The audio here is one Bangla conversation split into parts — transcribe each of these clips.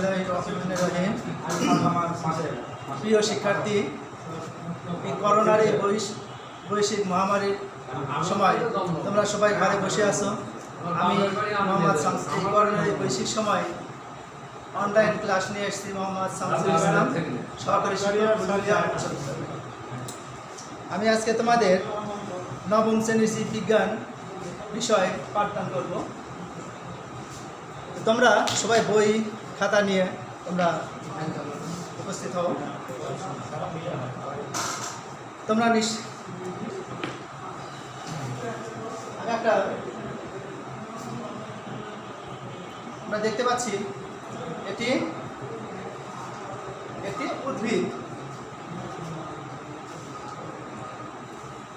বিসমিল্লাহির প্রিয় শিক্ষার্থী, এই করোনার এই বৈশ্বিক মহামারীর সময় তোমরা সবাই ঘরে বসে আছো। আমি মোহাম্মদ শামস, এই করোনার এই বৈশ্বিক সময় অনলাইন ক্লাস নিয়ে এসেছি। মোহাম্মদ শামসুল ইসলাম, সহকারী শিক্ষক। আমি আজকে তোমাদের নবম শ্রেণীর জীববিজ্ঞান বিষয় পাঠদান করব। তোমরা সবাই বই খাতা নিয়ে তোমরা উপস্থিত হও। তোমরা আমরা দেখতে পাচ্ছি এটি একটি উদ্ভিদ।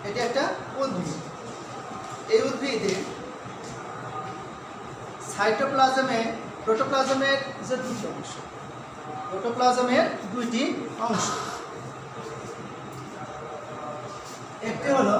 এটি একটা উদ্ভিদ। এই উদ্ভিদে সাইটোপ্লাজমে প্রোটোপ্লাজমের যে দুটি অংশ, প্রোটোপ্লাজমের দুইটি অংশ। একটি হলো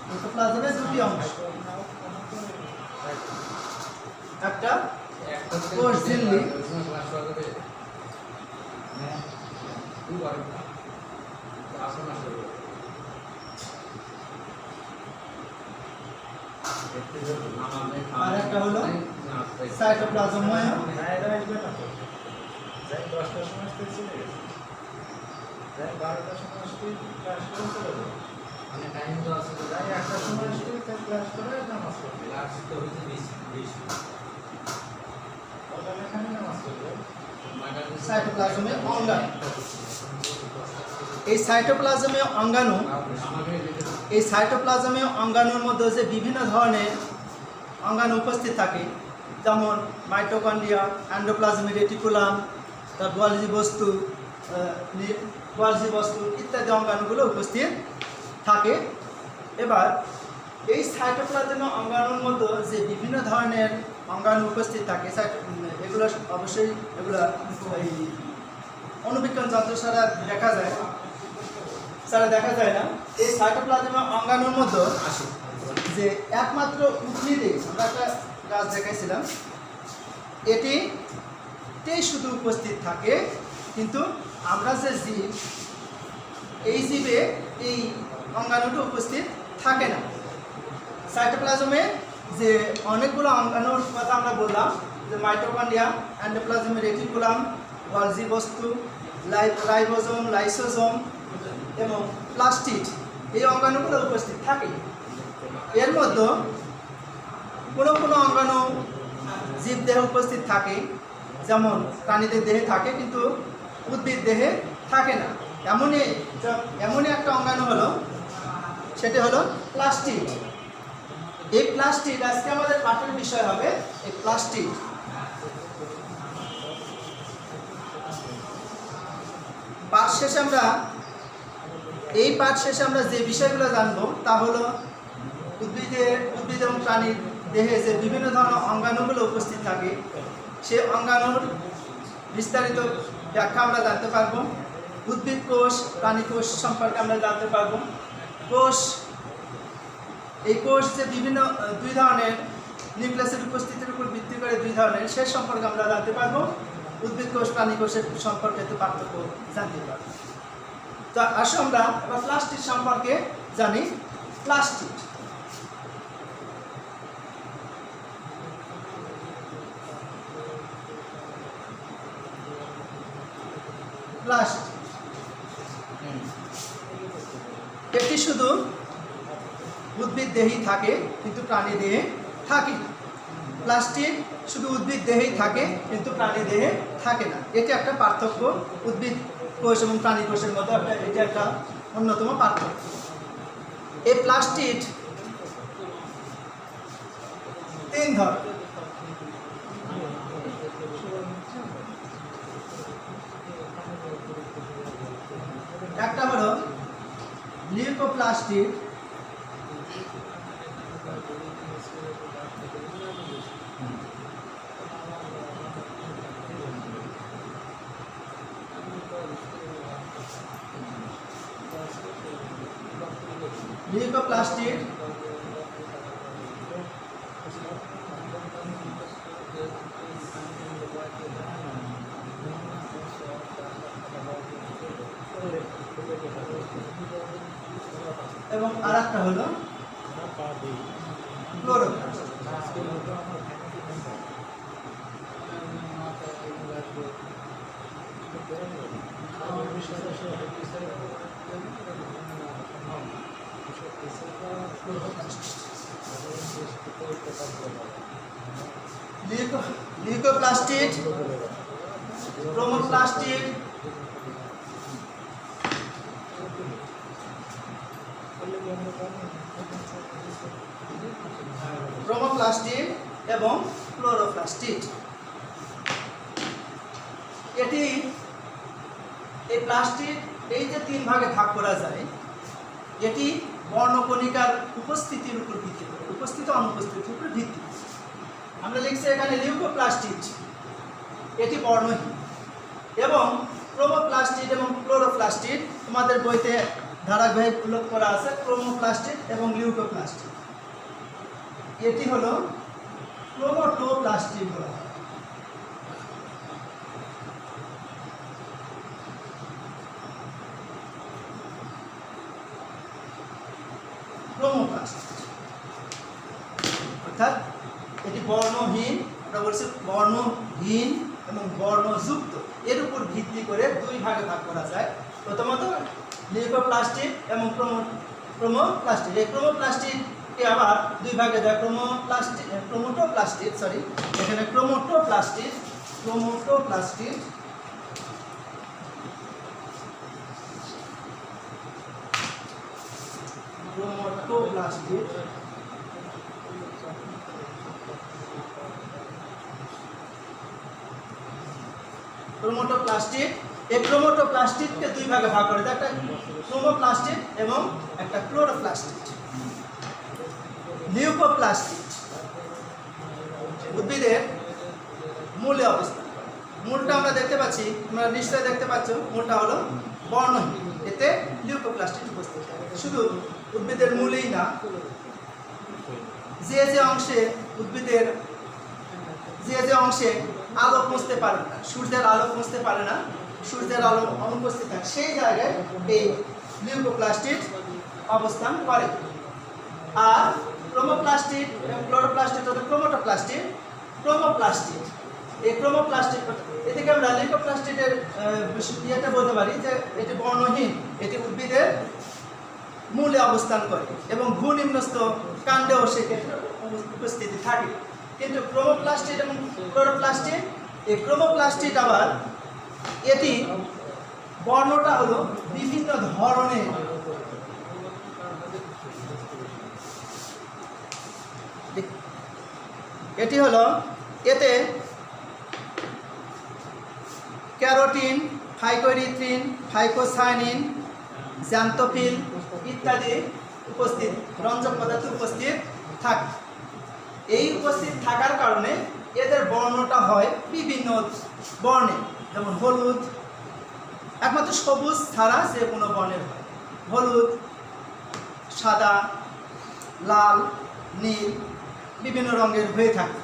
প্রোটোপ্লাজমের দুটি অংশ, একটা কোষ ঝিল্লি, আর একটা হলো সাইটোপ্লাজম। সাইটোপ্লাজমের অঙ্গাণু। এই সাইটোপ্লাজমীয় অঙ্গাণু, এই সাইটোপ্লাজমীয় অঙ্গাণুর মধ্যে যে বিভিন্ন ধরনের অঙ্গাণু উপস্থিত থাকে, যেমন মাইটোকন্ড্রিয়া, এন্ডোপ্লাজমিক রেটিকুলাম, তার গোলজি বস্তু ইত্যাদি অঙ্গাণুগুলো উপস্থিত থাকে। এবার এই সাইটোপ্লাজমীয় অঙ্গাণুর মধ্যে যে বিভিন্ন ধরনের অঙ্গাণু উপস্থিত থাকে, এগুলো অবশ্যই এগুলো এই অণুবীক্ষণ যন্ত্র ছাড়া দেখা যায় না। এই সাইটোপ্লাজমীয় অঙ্গাণুর মধ্যে যে একমাত্র উদ্ভিদে, আমরা একটা গাছ দেখাইছিলাম, এটিতেই শুধু উপস্থিত থাকে। কিন্তু আমরা যে জীব, এই জীবে এই অঙ্গাণুটি উপস্থিত থাকে না। সাইটোপ্লাজমে যে অনেকগুলো অঙ্গাণুর কথা আমরা বললাম, যে মাইটোকন্ড্রিয়া, এন্ডোপ্লাজমিক রেটিকুলাম, গোলজি বস্তু, রাইবোজোম, লাইসোজোম এবং প্লাস্টিড, এই অঙ্গাণুগুলো উপস্থিত থাকে। এর মধ্যে কোনো অঙ্গাণু জীব দেহে উপস্থিত থাকে, যেমন প্রাণীদের দেহে থাকে কিন্তু উদ্ভিদ দেহে থাকে না। এমনই একটা অঙ্গাণু হলো, সেটি হলো প্লাস্টিড। এই প্লাস্টিড আজকে আমাদের পাঠের বিষয় হবে। এই প্লাস্টিড পাঠ শেষে আমরা যে বিষয়গুলো জানবো তা হলো উদ্ভিদ এবং প্রাণীর দেহে যে বিভিন্ন ধরনের অঙ্গাণুগুলো উপস্থিত থাকে, সে অঙ্গাণুর বিস্তারিত ব্যাখ্যা আমরা জানতে পারবো। উদ্ভিদ কোষ, প্রাণী কোষ সম্পর্কে আমরা জানতে পারবো। এই কোষ যে বিভিন্ন দুই ধরনের, নিউক্লিয়াসের উপস্থিতির উপর ভিত্তি করে দুই ধরনের, সে সম্পর্কে আমরা জানতে পারবো। উদ্ভিদ কোষ, প্রাণী কোষের সম্পর্কে একটু পার্থক্য জানতে পারবো। তো আসো আমরা এবার প্লাস্টিড সম্পর্কে জানি। প্লাস্টিড এটি শুধু উদ্ভিদ দেহেই থাকে কিন্তু প্রাণী দেহে থাকে না। প্লাস্টিড শুধু উদ্ভিদ দেহেই থাকে কিন্তু প্রাণী দেহে থাকে না। এটি একটা পার্থক্য, উদ্ভিদ কোষ এবং প্রাণী কোষের মধ্যে এটি একটা অন্যতম পার্থক্য। এই প্লাস্টিড তিন ধরনের। একটা হলো লিউকোপ্লাস্টিড, লিউকোপ্লাস্টিড এবং আরেকটা হলো ক্লোরোপ্লাস্ট। লিউকোপ্লাস্টিড, ক্রোমোপ্লাস্টিড, ক্রোমোপ্লাস্টিড এবং ক্লোরোপ্লাস্টিড। এটি এই প্লাস্টিড এই যে তিন ভাগে ভাগ করা যায়, এটি বর্ণকণিকার উপস্থিতির উপর ভিত্তি করে, উপস্থিত অনুপস্থিতির উপর ভিত্তি। আমরা লিখছি এখানে লিউকোপ্লাস্টিড, এটি বর্ণহীন, এবং ক্রোমোপ্লাস্টিড এবং ক্লোরোপ্লাস্টিড তোমাদের বইতে ধারাবাহিক উল্লেখ করা আছে। ক্রোমোপ্লাস্টিড এবং লিউকোপ্লাস্টিড, এটি হলো ক্রোমোটোপ্লাস্টিড বলা হয়। ক্রোমোপ্লাস্টিড অর্থাৎ এটি বর্ণহীন, আমরা বলছি বর্ণহীন এবং বর্ণযুক্ত, এর উপর ভিত্তি করে দুই ভাগে ভাগ করা যায়। প্রথমত লিউকোপ্লাস্টিড এবং ক্রোমোপ্লাস্টিড। এই ক্রোমোপ্লাস্টিডকে আবার দুই ভাগে দেয়, ক্রোমোটোপ্লাস্টিড, এখানে ক্রোমোটোপ্লাস্টিড ক্রোমোটোপ্লাস্টিড ক্রোমোটোপ্লাস্টিড। এই ক্রোমোটোপ্লাস্টিডকে দুই ভাগে ভাগ করে দেয়, একটা ক্রোমোপ্লাস্টিড এবং একটা ক্লোরোপ্লাস্টিড। লিউকোপ্লাস্টিড উদ্ভিদের মূলে অবস্থান করে। মূলটা আমরা দেখতে পাচ্ছি, তোমরা নিশ্চয়ই দেখতে পাচ্ছ, মূলটা হলো বর্ণহীন, এতে লিউকোপ্লাস্টিড উপস্থিত। শুধু উদ্ভিদের মূলেই না, যে যে অংশে উদ্ভিদের যে অংশে আলো পৌঁছতে পারে না, সূর্যের আলো পৌঁছতে পারে না, সূর্যের আলো অনুপস্থিত থাকে, সেই জায়গায় এই লিউকোপ্লাস্টিড অবস্থান করে। আর ক্রোমোপ্লাস্টিড এবং ক্লোরোপ্লাস্টিড হলো ক্রোমোপ্লাস্টিড। এই ক্রোমোপ্লাস্টিড এদিকে আমরা লিউকোপ্লাস্টিডের ইয়েটা বলতে পারি যে এটি বর্ণহীন, এটি উদ্ভিদের মূলে অবস্থান করে এবং ভূনিম্নস্থ কাণ্ডেও সেক্ষেত্রে উপস্থিতি থাকে। কিন্তু ক্রোমোপ্লাস্টিড এবং ক্লোরোপ্লাস্টিড, এই ক্রোমোপ্লাস্টিড আবার এটি বর্ণটা হলো বিভিন্ন ধরনের। এটি হলো, এতে ক্যারোটিন, ফাইকোরিথ্রিন, ফাইকোসায়ানিন, জ্যান্থোফিল ইত্যাদি উপস্থিত, রঞ্জক পদার্থ উপস্থিত থাকে। এই উপস্থিত থাকার কারণে এদের বর্ণটা হয় বিভিন্ন বর্ণে, যেমন হলুদ, একমাত্র সবুজ ছাড়া যে কোনো বর্ণের হয়, হলুদ, সাদা, লাল, নীল, বিভিন্ন রঙের হয়ে থাকে।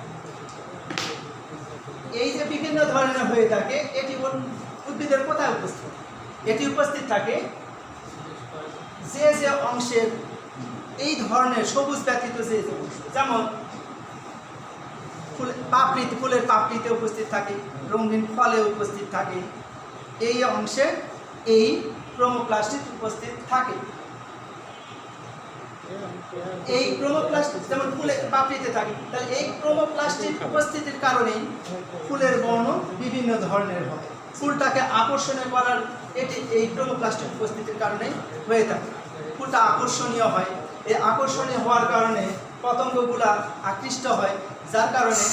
এই যে বিভিন্ন ধরনের হয়ে থাকে, এটি উদ্ভিদের কোথায় উপস্থিত? এটি উপস্থিত থাকে যে যে অংশের এই ধরনের সবুজ ব্যতীত যে অংশ, যেমন ফুলের পাপড়িতে উপস্থিত থাকে, রঙিন ফলে উপস্থিত থাকে, এই অংশে এই ক্রোমোপ্লাস্টিড উপস্থিত থাকে। এই ক্রোমোপ্লাস্টিড যেমন ফুলের পাপড়িতে থাকে, তাহলে এই ক্রোমোপ্লাস্টিড উপস্থিতির কারণেই ফুলের বর্ণ বিভিন্ন ধরনের হয়। ফুলটাকে আকর্ষণীয় করার এটি এই ক্রোমোপ্লাস্টিড উপস্থিতির কারণেই হয়ে থাকে। ফুলটা আকর্ষণীয় হয়, এই আকর্ষণীয় হওয়ার কারণে পতঙ্গগুলা আকৃষ্ট হয়, যার কারণে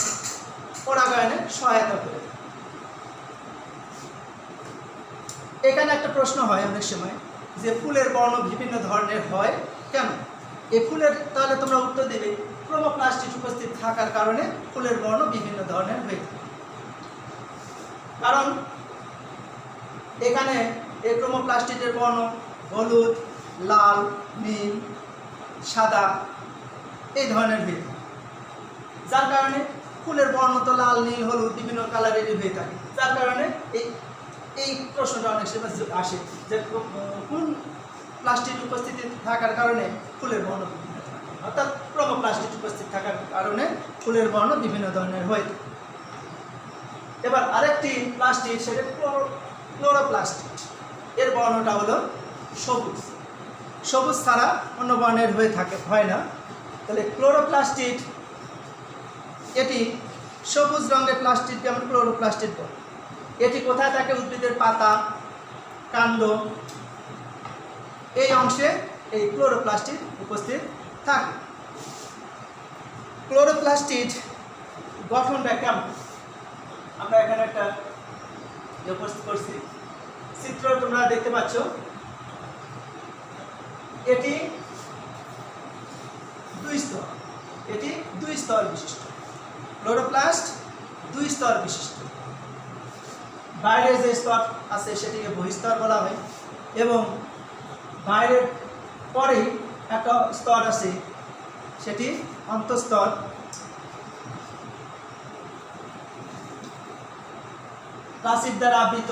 পরাগায়নে সহায়তা করে। এখানে একটা প্রশ্ন হয় অনেক সময় যে ফুলের বর্ণ বিভিন্ন ধরনের হয় কেন? এই ফুলের তাহলে তোমরা উত্তর দেবে ক্রোমোপ্লাস্টিড উপস্থিত থাকার কারণে ফুলের বর্ণ বিভিন্ন ধরনের হয়ে থাকে। কারণ এখানে এই ক্রোমোপ্লাস্টিডের বর্ণ হলুদ, লাল, নীল, সাদা এই ধরনের হয়ে থাকে, যার কারণে ফুলের বর্ণ তো লাল, নীল, হলুদ বিভিন্ন কালারেরই হয়ে থাকে। যার কারণে এই প্রশ্নটা অনেক সময় আসে যে কোন প্লাস্টিক উপস্থিতি থাকার কারণে ফুলের বর্ণ বিভিন্ন থাকে, অর্থাৎ ক্রোমোপ্লাস্টিক উপস্থিত থাকার কারণে ফুলের বর্ণ বিভিন্ন ধরনের হয়ে থাকে। এবার আরেকটি প্লাস্টিক, সেটা ক্লোরোপ্লাস্টিক। এর বর্ণটা হলো সবুজ, সবুজ ছাড়া অন্য বর্ণের হয় না। তাহলে ক্লোরোপ্লাস্টিক, এটি সবুজ রঙের প্লাস্টিককে আমরা ক্লোরোপ্লাস্টিক বলি। এটি কোথায় থাকে? উদ্ভিদের পাতা, কাণ্ড, এই অংশে এই ক্লোরোপ্লাস্টিক উপস্থিত থাকে। ক্লোরোপ্লাস্টিক গঠনটা কেমন? আমরা এখানে একটা উপস্থিত করছি, চিত্র তোমরা দেখতে পাচ্ছ। এটি দুই স্তর বিশিষ্ট ক্লোরোপ্লাস্ট, দুই স্তর বিশিষ্ট। বাইরে যে স্তর আছে সেটিকে বহিঃস্তর বলা হয়, এবং বাইরের পরেই একটা স্তর আছে সেটি অন্তঃস্তর। প্লাস্টিক দ্বারা আবৃত,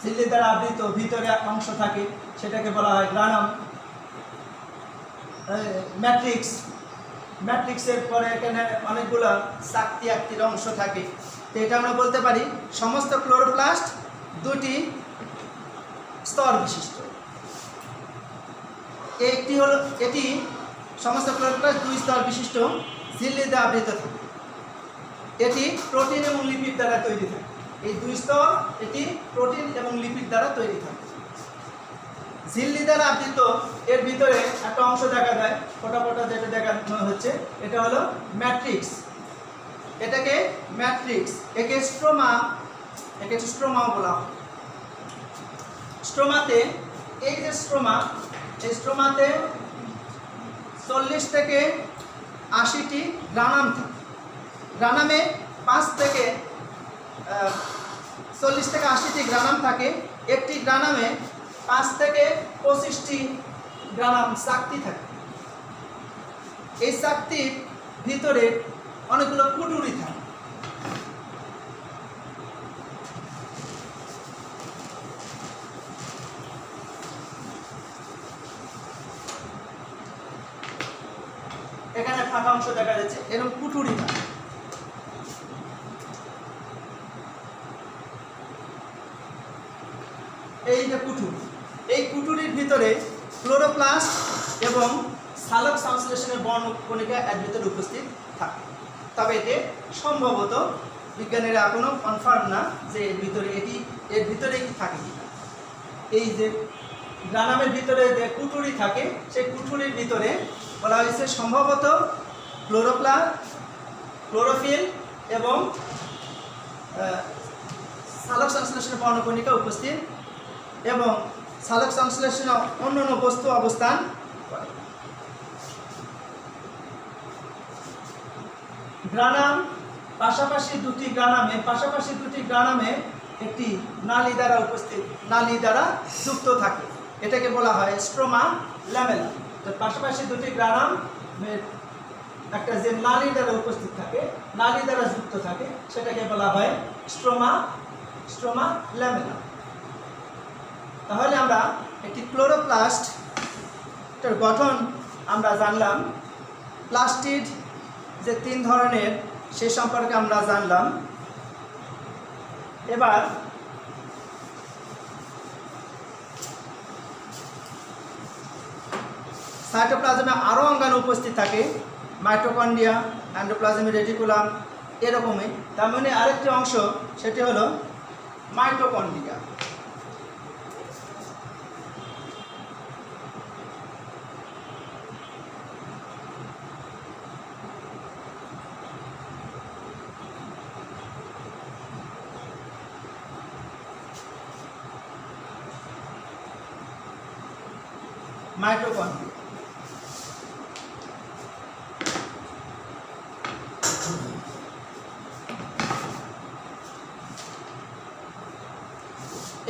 ঝিল্লি দ্বারা আবৃত ভিতরে অংশ থাকে, সেটাকে বলা হয় গ্রানাম। ম্যাট্রিক্সের পরে এখানে অনেকগুলো চাকতি আকতির অংশ থাকে। তো এটা আমরা বলতে পারি সমস্ত ক্লোরোপ্লাস্ট দুটি স্তর বিশিষ্ট। এটি সমস্ত ক্লোরোপ্লাস্ট দুই স্তর বিশিষ্ট, ঝিল্লি দ্বারা আবৃত থাকে। এটি প্রোটিন এবং লিপিড দ্বারা তৈরি থাকে। এই দুই স্তর এটি প্রোটিন এবং লিপিড দ্বারা তৈরি থাকে। ঝিল্লি দ্বারা আবৃত এর ভিতরে একটা অংশ দেখা যায়, ফোটা ফোটা যেটা দেখানো হচ্ছে, এটা হলো ম্যাট্রিক্স। এটাকে ম্যাট্রিক্স, একে স্ট্রোমা বলা হয়। স্ট্রোমাতে, এই যে স্ট্রোমা, এই স্ট্রোমাতে 40 থেকে 80টি গ্রানাম থাকে। গ্রানামে 40 থেকে 80টি গ্রানাম থাকে। একটি গ্রানামে 5 থেকে 25টি গ্রানাম চাকতি থাকে। এই চাকতির ভিতরে অনেকগুলো কুটুরি থাকে। এখানে ফাঁকা অংশ দেখা যাচ্ছে, এরকম কুটুরি থাকে। এই যে কুটুরি, এই কুটুরির ভিতরে ক্লোরোপ্লাস্ট এবং সালোক সংশ্লেষণের বর্ণকণিকা এর ভিতরে উপস্থিত থাকে। তবে এটি সম্ভবত বিজ্ঞানীরা এখনো কনফার্ম না যে এর ভিতরেই থাকে কিনা। এই যে গ্রানামের ভিতরে যে কুটুরি থাকে, সেই কুটুরির ভিতরে বলা হয়েছে সম্ভবত ক্লোরোফিল এবং সালোক সংশ্লেষণের বর্ণকণিকা উপস্থিত, এবং সালোক সংশ্লেষণে অন্যান্য বস্তু অবস্থান করে। গ্রানাম পাশাপাশি দুটি গ্রানামে একটি নালী দ্বারা যুক্ত থাকে। এটাকে বলা হয় স্ট্রোমা ল্যামেলা। তো পাশাপাশি দুটি গ্রানাম একটা যে নালী দ্বারা উপস্থিত থাকে, নালী দ্বারা যুক্ত থাকে, সেটাকে বলা হয় স্ট্রোমা ল্যামেলা। তাহলে আমরা একটি ক্লোরোপ্লাস্টের গঠন আমরা জানলাম। প্লাস্টিড যে 3 ধরনের সে সম্পর্কে আমরা জানলাম। এবার সাইটোপ্লাজমে আরও অঙ্গাণু উপস্থিত থাকে, মাইটোকন্ড্রিয়া, এন্ডোপ্লাজমিক রেটিকুলাম, এরকমই। তার মানে আরেকটি অংশ, সেটি হলো মাইটোকন্ড্রিয়া।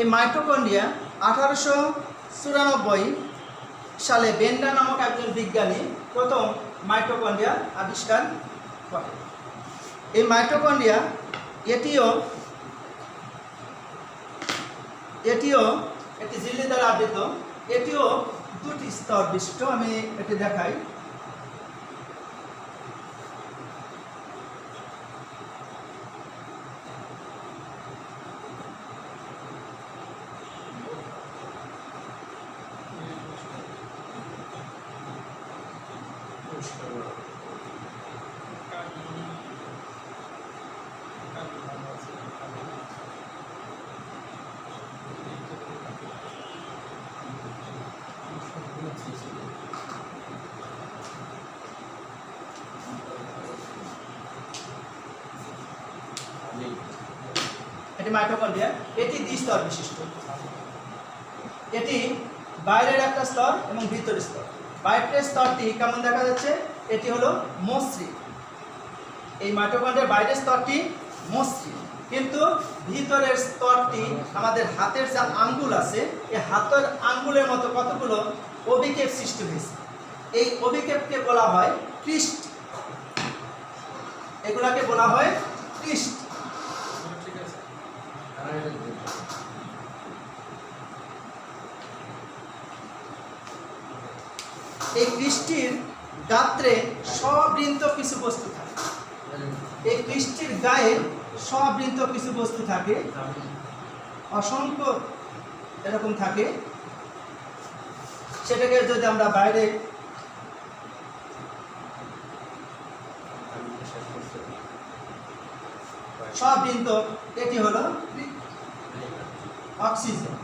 এই মাইটোকন্ড্রিয়া 1894 সালে বেন্ডা নামক একজন বিজ্ঞানী প্রথম মাইটোকন্ড্রিয়া আবিষ্কার করেন। এই মাইটোকন্ড্রিয়া এটিও একটি ঝিল্লি দ্বারা আবৃত, এটিও দুটি স্তর বিশিষ্ট। আমি এটি দেখাই। এটি মাইটোকন্ড্রিয়া, এটি দ্বিস্তর বিশিষ্ট। এটি বাইরের একটা স্তর এবং ভিতরের স্তর। বাইরের স্তরটি কেমন দেখা যাচ্ছে? এটি হলো মসৃণ। এই মাইটোকন্ড্রিয়ার বাইরের স্তরটি মসৃণ, কিন্তু ভিতরের স্তরটি আমাদের হাতের যে আঙ্গুল আছে, এই হাতের আঙ্গুলের মতো কতগুলো অভিক্ষেপ সৃষ্টি হয়েছে। এই অভিক্ষেপকে বলা হয় ক্রিস্ট। এগুলাকে বলা হয় ক্রিস্ট। এই ক্রিস্টির গাত্রে সবৃন্ত কিছু বস্তু থাকে। এই ক্রিস্টির গায়ে সবৃন্ত কিছু বস্তু থাকে, অসংখ্য এরকম থাকে। সেটাকে যদি আমরা বাইরে সবৃন্ত, এটি হলো অক্সিজেন।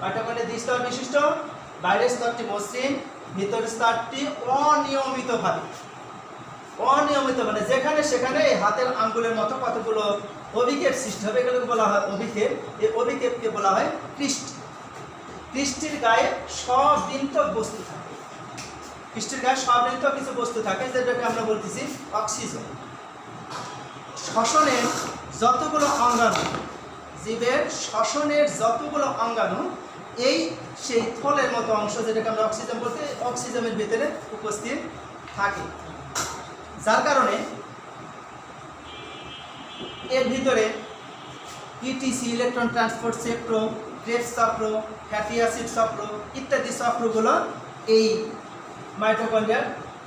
মাইটোকন্ড্রিয়া দ্বিস্তর বিশিষ্ট, বাইরের স্তরটি মসৃণ, ভিতরের স্তরটি অনিয়মিত মানে যেখানে সেখানে হাতের আঙ্গুলের মতো কতগুলো অভিক্ষেপ সৃষ্টি হবে, এগুলোকে বলা হয় অভিক্ষেপ। এই অভিক্ষেপকে বলা হয় ক্রিস্ট। ক্রিস্টির গায়ে সবৃন্ত বস্তু থাকে। ক্রিস্টির গায়ে সবৃন্ত কিছু বস্তু থাকে, যেটাকে আমরা বলতেছি অক্সিজেন। শ্বসনের যতগুলো অঙ্গাণু, জীবের শ্বসনের যতগুলো অঙ্গাণু, এই সেই থলের মতো অংশ যেটাকে আমরা অক্সিজেন বলতে, অক্সিজেনের ভিতরে উপস্থিত থাকে। যার কারণে এর ভিতরে ইটিসি, ইলেকট্রন ট্রান্সপোর্ট চক্র, ক্রেবস চক্র, ফ্যাটি অ্যাসিড চক্র ইত্যাদি চক্রগুলো এই মাইটোকন্ড্রিয়ার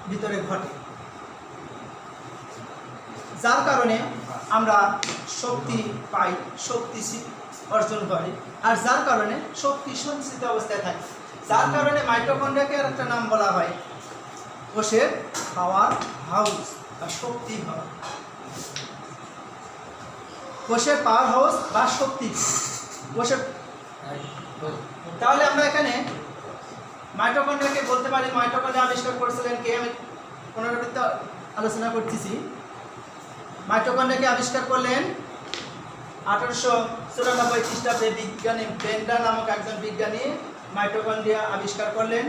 ভিতরে ঘটে। যার কারণে আমরা শক্তি পাই, শক্তি অর্জন করি, আর যার কারণে শক্তি সঞ্চিত অবস্থায় থাকে। যার কারণে মাইটোকন্ড্রিয়াকে আর একটা নাম বলা হয় কোষের পাওয়ার হাউস বা শক্তি হাউস। কোষের পাওয়ার হাউস বা শক্তি কোষের। তাহলে আমরা এখানে মাইটোকন্ড্রিয়াকে বলতে পারি, মাইটোকন্ড্রিয়া আবিষ্কার করেছিলেন কে? আমি পুনরাবৃত্তি আলোচনা করতেছি। মাইটোকন্ড্রিয়াকে আবিষ্কার করলেন 1894 খ্রিস্টাব্দে বিজ্ঞানী বেন্ডা নামক একজন বিজ্ঞানী মাইটোকন্ড্রিয়া আবিষ্কার করলেন।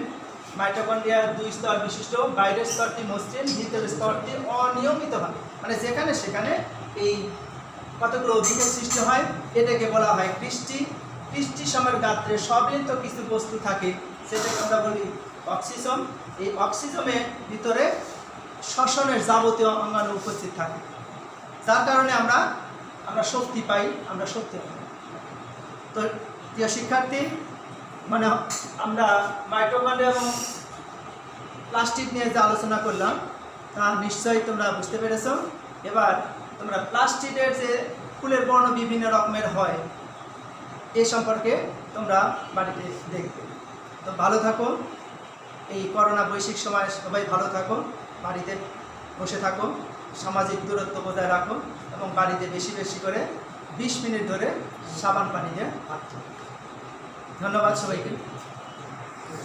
মাইটোকন্ড্রিয়া দুই স্তর বিশিষ্ট, বাইরের স্তরটি মসৃণ, ভিতরের স্তরটি অনিয়মিতভাবে মানে যেখানে সেখানে এই কতগুলো অভিক্ষেপ সৃষ্টি হয়, এটাকে বলা হয় ক্রিস্টি। ক্রিস্টি সমের গাত্রে সবৃন্ত কিছু বস্তু থাকে, সেটাকে আমরা বলি অক্সিজেন। এই অক্সিজেনের ভিতরে শ্বসনের যাবতীয় অঙ্গাণু উপস্থিত থাকে, যার কারণে আমরা শক্তি পাই, আমরা শক্তি পাই। তো প্রিয় শিক্ষার্থী, মানে আমরা মাইটোকন্ড্রিয়া এবং প্লাস্টিক নিয়ে যে আলোচনা করলাম তা নিশ্চয়ই তোমরা বুঝতে পেরেছ। এবার তোমরা প্লাস্টিকের যে ফুলের বর্ণ বিভিন্ন রকমের হয় এ সম্পর্কে তোমরা বাড়িতে দেখবে। তো ভালো থাকো, এই করোনা বৈশ্বিক সময় সবাই ভালো থাকো, বাড়িতে বসে থাকো, সামাজিক দূরত্ব বজায় রাখো এবং বাড়িতে বেশি বেশি করে 20 মিনিট ধরে সাবান পানি দিয়ে হাত ধোও। ধন্যবাদ সবাইকে।